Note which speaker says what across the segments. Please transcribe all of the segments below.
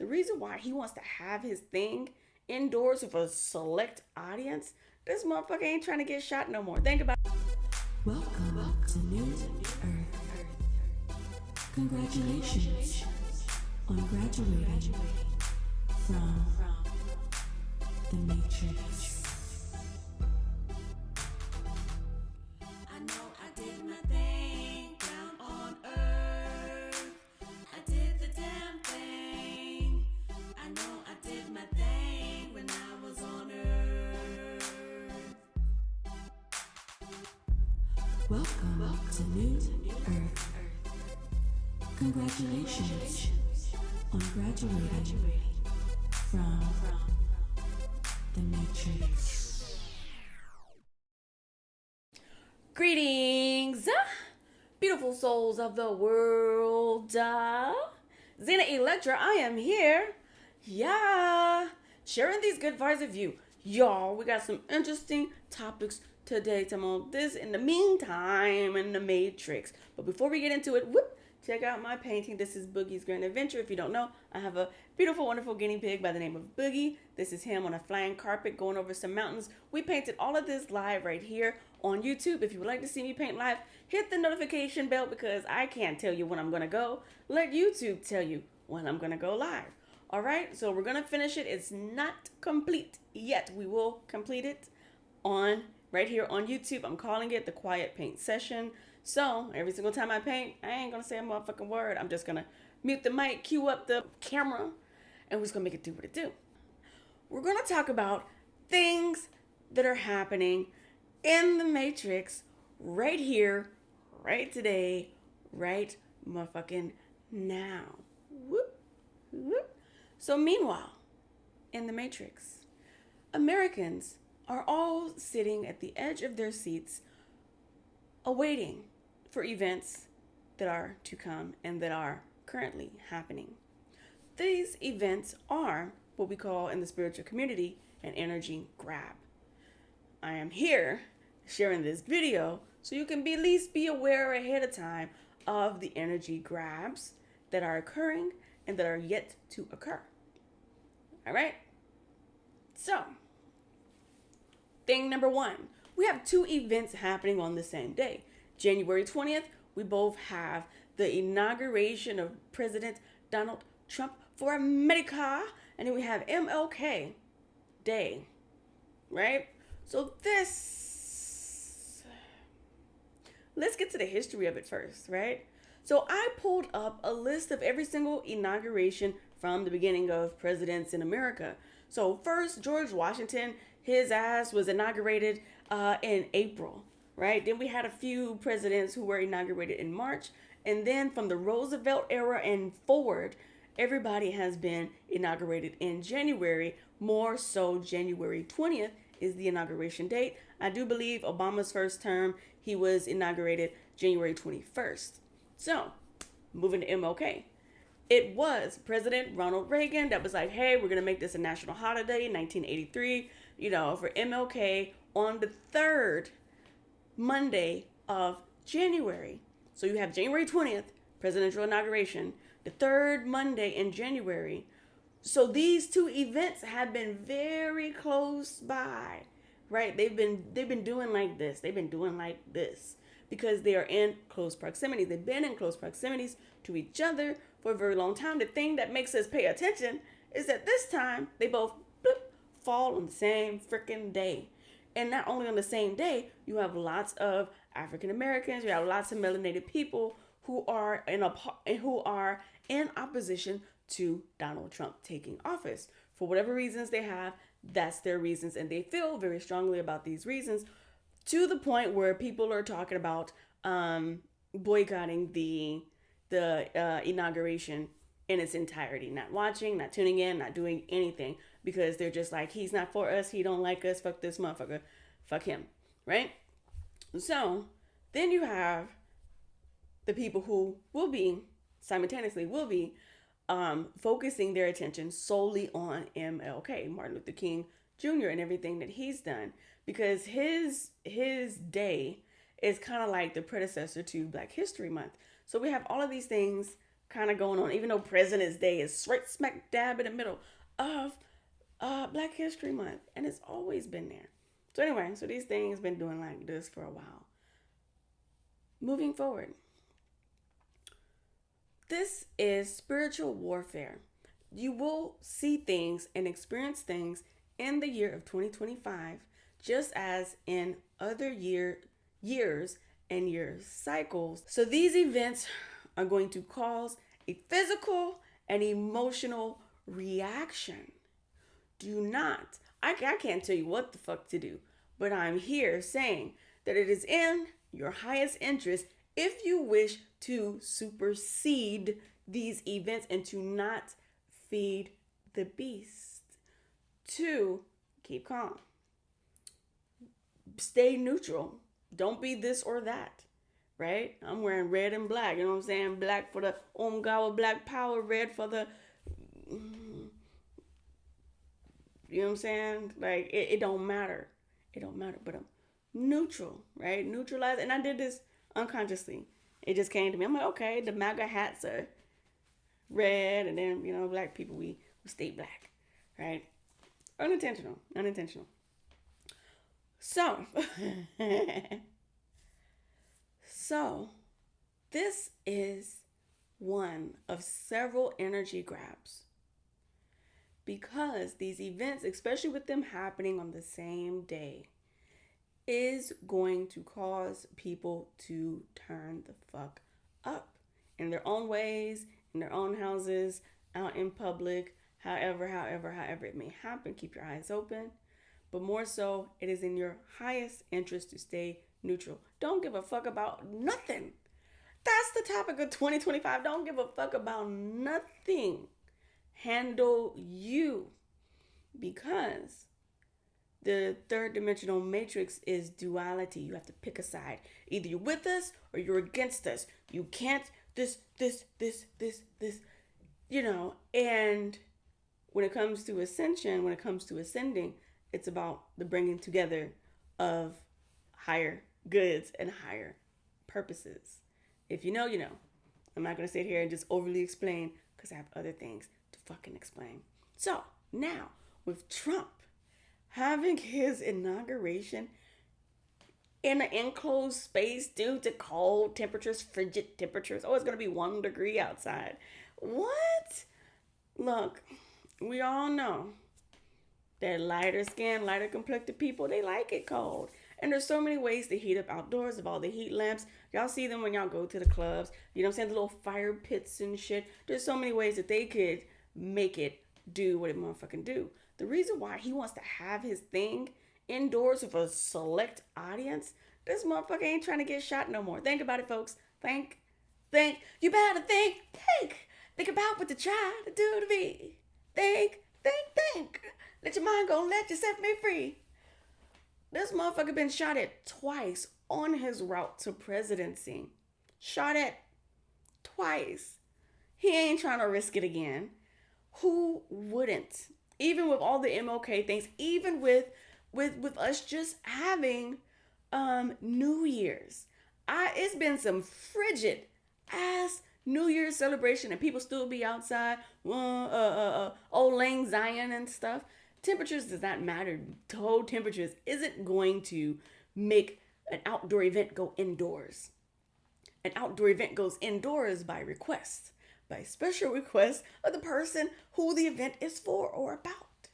Speaker 1: The reason why he wants to have his thing indoors with a select audience, this motherfucker ain't trying to get shot no more. Think about it.
Speaker 2: Welcome to New Earth. Congratulations on graduating from the Matrix. I know I did my thing down on Earth. I did the damn thing. I know I did my thing when I was on Earth. Welcome to New Earth. Congratulations on graduating from the Matrix.
Speaker 1: Greetings, beautiful souls of the world. Xena Electra, I am here. Yeah, sharing these good vibes with you. Y'all, we got some interesting topics today. Some of this in the meantime in the Matrix. But before we get into it, check out my painting. This is Boogie's Grand Adventure. If you don't know, I have a beautiful, wonderful guinea pig by the name of Boogie. This is him on a flying carpet going over some mountains. We painted all of this live right here on YouTube. If you would like to see me paint live, hit the notification bell because I can't tell you when I'm going to go. Let YouTube tell you when I'm going to go live. All right, so we're going to finish it. It's not complete yet. We will complete it on right here on YouTube. I'm calling it the Quiet Paint Session. So every single time I paint, I ain't gonna say a motherfucking word. I'm just gonna mute the mic, cue up the camera, and we're just gonna make it do what it do. We're gonna talk about things that are happening in the Matrix right here, right today, right motherfucking now. Whoop, whoop. So meanwhile, in the Matrix, Americans are all sitting at the edge of their seats awaiting for events that are to come and that are currently happening. These events are what we call in the spiritual community an energy grab. I am here sharing this video so you can at least be aware ahead of time of the energy grabs that are occurring and that are yet to occur. All right? So, thing number one, we have two events happening on the same day. January 20th, we both have the inauguration of President Donald Trump for America, and then we have MLK Day, right? So let's get to the history of it first, right? So I pulled up a list of every single inauguration from the beginning of presidents in America. So first, George Washington, his ass was inaugurated in April, right? Then we had a few presidents who were inaugurated in March. And then from the Roosevelt era and forward, everybody has been inaugurated in January. More so, January 20th is the inauguration date. I do believe Obama's first term, he was inaugurated January 21st. So, moving to MLK. It was President Ronald Reagan that was like, hey, we're going to make this a national holiday in 1983, for MLK on the third Monday of January. So you have January 20th, presidential inauguration, the third Monday in January. So these two events have been very close by, right? They've been doing like this. They've been doing like this because they are in close proximity. They've been in close proximities to each other for a very long time. The thing that makes us pay attention is that this time they both fall on the same freaking day. And not only on the same day, you have lots of African Americans, you have lots of melanated people who are in opposition to Donald Trump taking office. For whatever reasons they have, that's their reasons, and they feel very strongly about these reasons to the point where people are talking about boycotting the inauguration in its entirety, not watching, not tuning in, not doing anything, because they're just like, he's not for us, he don't like us, fuck this motherfucker, fuck him, right? So then you have the people who will be focusing their attention solely on MLK, Martin Luther King Jr., and everything that he's done, because his day is kind of like the predecessor to Black History Month. So we have all of these things kind of going on, even though President's Day is right smack dab in the middle of Black History Month, and it's always been there. So anyway, so these things been doing like this for a while. Moving forward, this is spiritual warfare. You will see things and experience things in the year of 2025, just as in other years and year cycles. So these events are going to cause a physical and emotional reaction. Do not, I can't tell you what the fuck to do, but I'm here saying that it is in your highest interest, if you wish to supersede these events and to not feed the beast, to keep calm, stay neutral, don't be this or that, right? I'm wearing red and black, you know what I'm saying? Black for the Omgawa Black Power, red for the, you know what I'm saying? Like, it don't matter. It don't matter, but I'm neutral, right? Neutralize. And I did this unconsciously. It just came to me. I'm like, okay, the MAGA hats are red, and then, you know, black people, we stay black, right? Unintentional. So, this is one of several energy grabs, because these events, especially with them happening on the same day, is going to cause people to turn the fuck up in their own ways, in their own houses, out in public, however it may happen. Keep your eyes open. But more so, it is in your highest interest to stay neutral. Don't give a fuck about nothing. That's the topic of 2025. Don't give a fuck about nothing. Handle you. Because the third dimensional matrix is duality. You have to pick a side. Either you're with us or you're against us. You can't this, you know. And when it comes to ascension, when it comes to ascending, it's about the bringing together of higher goods and higher purposes. If you know, you know. I'm not going to sit here and just overly explain, because I have other things to fucking explain. So now, with Trump having his inauguration in an enclosed space due to cold temperatures, frigid temperatures. Oh, it's going to be 1 degree outside. What? Look, we all know that lighter skinned, lighter complected people, they like it cold. And there's so many ways to heat up outdoors of all the heat lamps. Y'all see them when y'all go to the clubs. You know what I'm saying? The little fire pits and shit. There's so many ways that they could make it do what it motherfucking do. The reason why he wants to have his thing indoors with a select audience, this motherfucker ain't trying to get shot no more. Think about it, folks. Think. You better think. Think about what to try to do to me. Think. Let your mind go. Let yourself be free. This motherfucker been shot at twice on his route to presidency. Shot at twice. He ain't trying to risk it again. Who wouldn't? Even with all the MLK things, even with us just having New Year's. It's been some frigid ass New Year's celebration, and people still be outside, Old Lang Syne and stuff. Temperatures does not matter. Cold temperatures isn't going to make an outdoor event go indoors. An outdoor event goes indoors by request, by special request of the person who the event is for or about.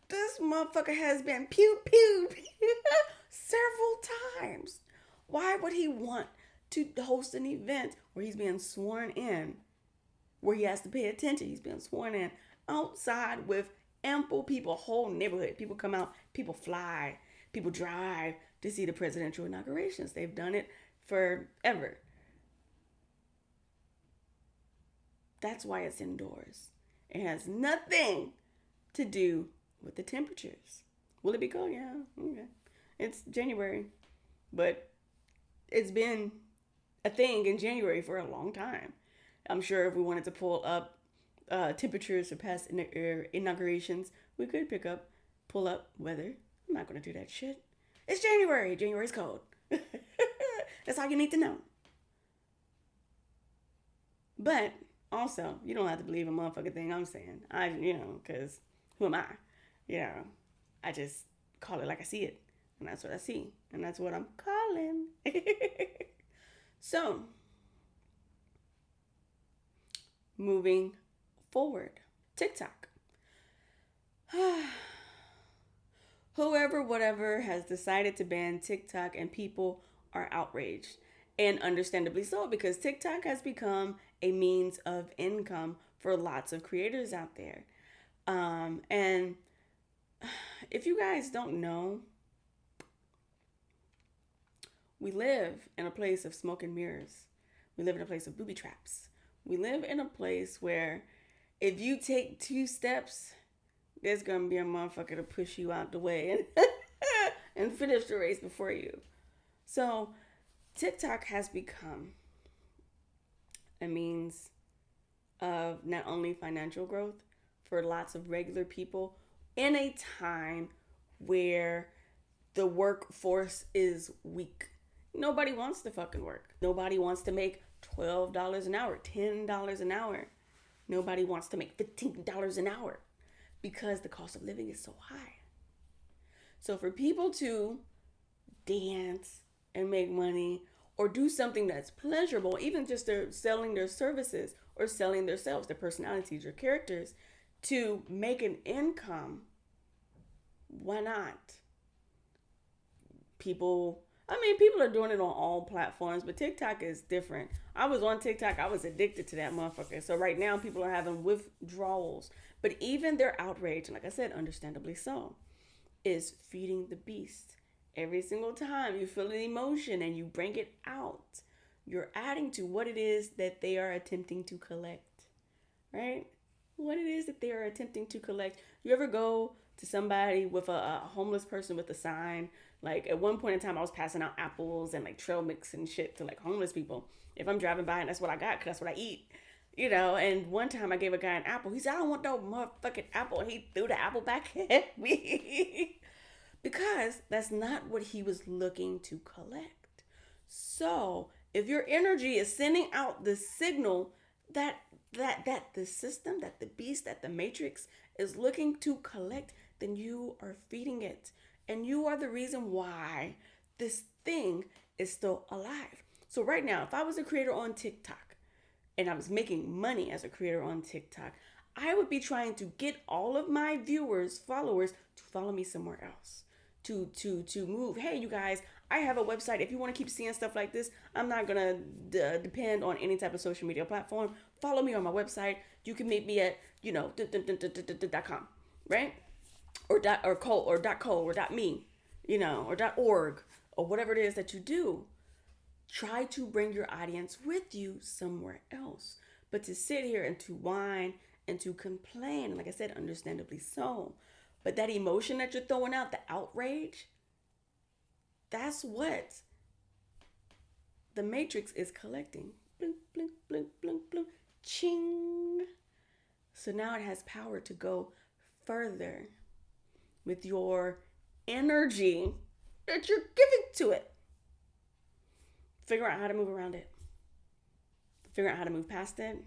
Speaker 1: This motherfucker has been pewed several times. Why would he want to host an event where he's being sworn in, where he has to pay attention? He's being sworn in outside with ample people, whole neighborhood. People come out, people fly, people drive to see the presidential inaugurations. They've done it forever. That's why it's indoors. It has nothing to do with the temperatures. Will it be cold? Yeah, okay. It's January, but it's been a thing in January for a long time. I'm sure if we wanted to pull up temperatures for past inaugurations, we could pull up weather. I'm not going to do that shit. It's January. January's cold. That's all you need to know. But Also, you don't have to believe a motherfucking thing I'm saying. Because who am I? I just call it like I see it. And that's what I see. And that's what I'm calling. So, moving forward. TikTok. Whoever, whatever, has decided to ban TikTok, and people are outraged. And understandably so, because TikTok has become a means of income for lots of creators out there. And if you guys don't know, we live in a place of smoke and mirrors. We live in a place of booby traps. We live in a place where if you take 2 steps, there's going to be a motherfucker to push you out the way and finish the race before you. So TikTok has become a means of not only financial growth for lots of regular people in a time where the workforce is weak. Nobody wants to fucking work. Nobody wants to make $12 an hour, $10 an hour. Nobody wants to make $15 an hour because the cost of living is so high. So for people to dance and make money or do something that's pleasurable, even just they're selling their services or selling themselves, their personalities or characters, to make an income, why not? People are doing it on all platforms, but TikTok is different. I was on TikTok. I was addicted to that motherfucker. So right now people are having withdrawals, but even their outrage, and like I said, understandably so, is feeding the beast. Every single time you feel an emotion and you bring it out, you're adding to what it is that they are attempting to collect, right? What it is that they are attempting to collect. You ever go to somebody with a homeless person with a sign? Like at one point in time, I was passing out apples and like trail mix and shit to like homeless people. If I'm driving by and that's what I got, because that's what I eat, and one time I gave a guy an apple. He said, I don't want no motherfucking apple. And he threw the apple back at me. Because that's not what he was looking to collect. So if your energy is sending out the signal that the system, that the beast, that the matrix is looking to collect, then you are feeding it. And you are the reason why this thing is still alive. So right now, if I was a creator on TikTok and I was making money as a creator on TikTok, I would be trying to get all of my viewers, followers, to follow me somewhere else. To move. Hey, you guys, I have a website. If you want to keep seeing stuff like this, I'm not going to depend on any type of social media platform. Follow me on my website. You can meet me at, .com, right? Or .me, or .org, or whatever it is that you do. Try to bring your audience with you somewhere else. But to sit here and to whine and to complain, like I said, understandably so. But that emotion that you're throwing out, the outrage, that's what the matrix is collecting. Blink, blink, blink, blink, blink, ching. So now it has power to go further with your energy that you're giving to it. Figure out how to move around it. Figure out how to move past it.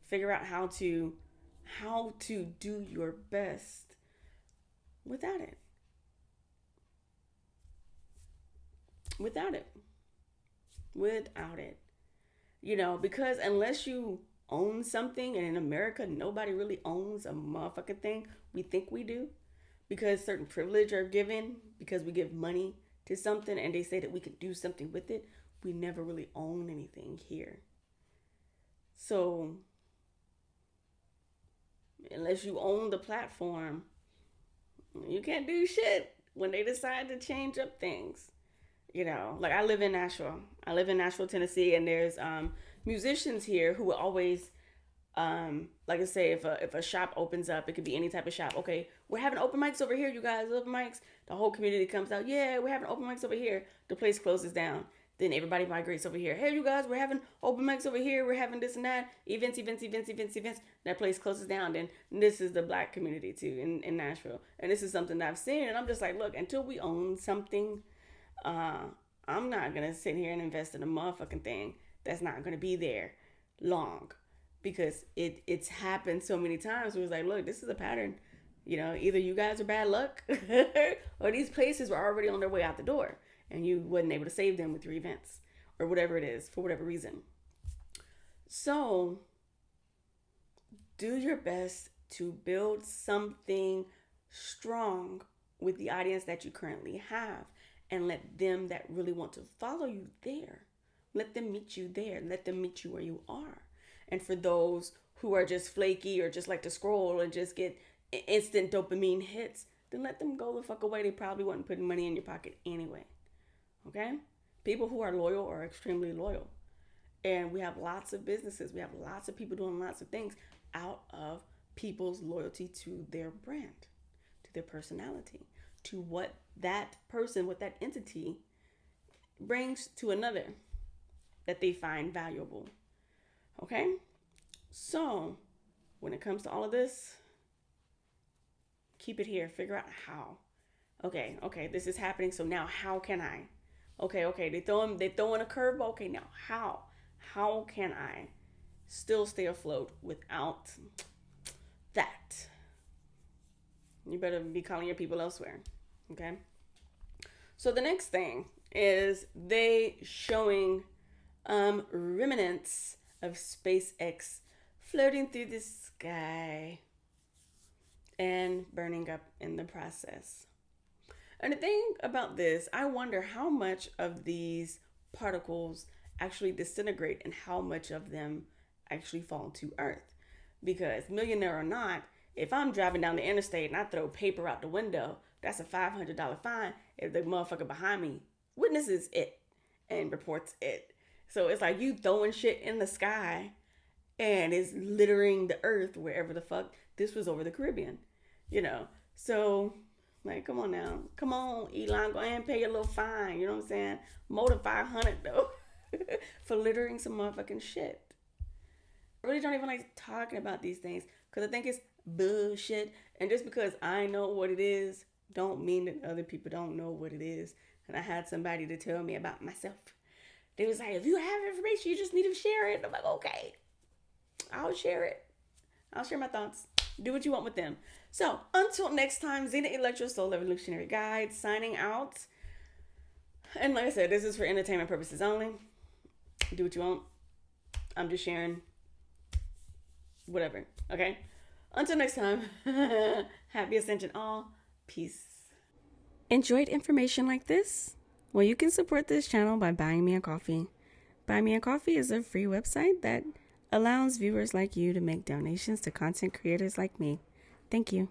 Speaker 1: Figure out how to do your best without it. Without it. Because unless you own something, and in America, nobody really owns a motherfucking thing. We think we do. Because certain privilege are given, because we give money to something and they say that we can do something with it. We never really own anything here. So, unless you own the platform, you can't do shit when they decide to change up things. Like I live in Nashville, Tennessee, and there's musicians here who will always, like I say, if a shop opens up, it could be any type of shop. Okay, we're having open mics over here, you guys, open mics. The whole community comes out. Yeah, we're having open mics over here. The place closes down. Then everybody migrates over here. Hey, you guys, we're having open mics over here. We're having this and that. Events. That place closes down. Then this is the black community too in Nashville. And this is something that I've seen. And I'm just like, look, until we own something, I'm not going to sit here and invest in a motherfucking thing that's not going to be there long. because it's happened so many times. It was like, look, this is a pattern. You know, either you guys are bad luck or these places were already on their way out the door and you wasn't able to save them with your events or whatever it is for whatever reason. So do your best to build something strong with the audience that you currently have and let them that really want to follow you there. Let them meet you there. Let them meet you where you are. And for those who are just flaky or just like to scroll and just get instant dopamine hits, then let them go the fuck away. They probably wasn't putting money in your pocket anyway. Okay? People who are loyal are extremely loyal. And we have lots of businesses. We have lots of people doing lots of things out of people's loyalty to their brand, to their personality, to what that person, what that entity brings to another that they find valuable. Okay? So, when it comes to all of this, keep it here. Figure out how. Okay, this is happening. So now how can I? Okay, they throw in a curveball. Okay, now how? How can I still stay afloat without that? You better be calling your people elsewhere. Okay? So the next thing is they showing remnants of SpaceX floating through the sky and burning up in the process. And the thing about this, I wonder how much of these particles actually disintegrate and how much of them actually fall to Earth. Because millionaire or not, if I'm driving down the interstate and I throw paper out the window, that's a $500 fine if the motherfucker behind me witnesses it and reports it. So it's like you throwing shit in the sky and it's littering the earth wherever the fuck. This was over the Caribbean, you know. So, like, come on now. Come on, Elon, go ahead and pay your little fine, you know what I'm saying? More than 500 though, for littering some motherfucking shit. I really don't even like talking about these things because I think it's bullshit. And just because I know what it is, don't mean that other people don't know what it is. And I had somebody to tell me about myself. They was like, if you have information, you just need to share it. I'm like, okay, I'll share it. I'll share my thoughts. Do what you want with them. So until next time, Zena Electra Soul Evolutionary Guide signing out. And like I said, this is for entertainment purposes only. Do what you want. I'm just sharing whatever. Okay? Until next time, happy ascension all. Peace. Enjoyed information like this? Well, you can support this channel by buying me a coffee. Buy Me a Coffee is a free website that allows viewers like you to make donations to content creators like me. Thank you.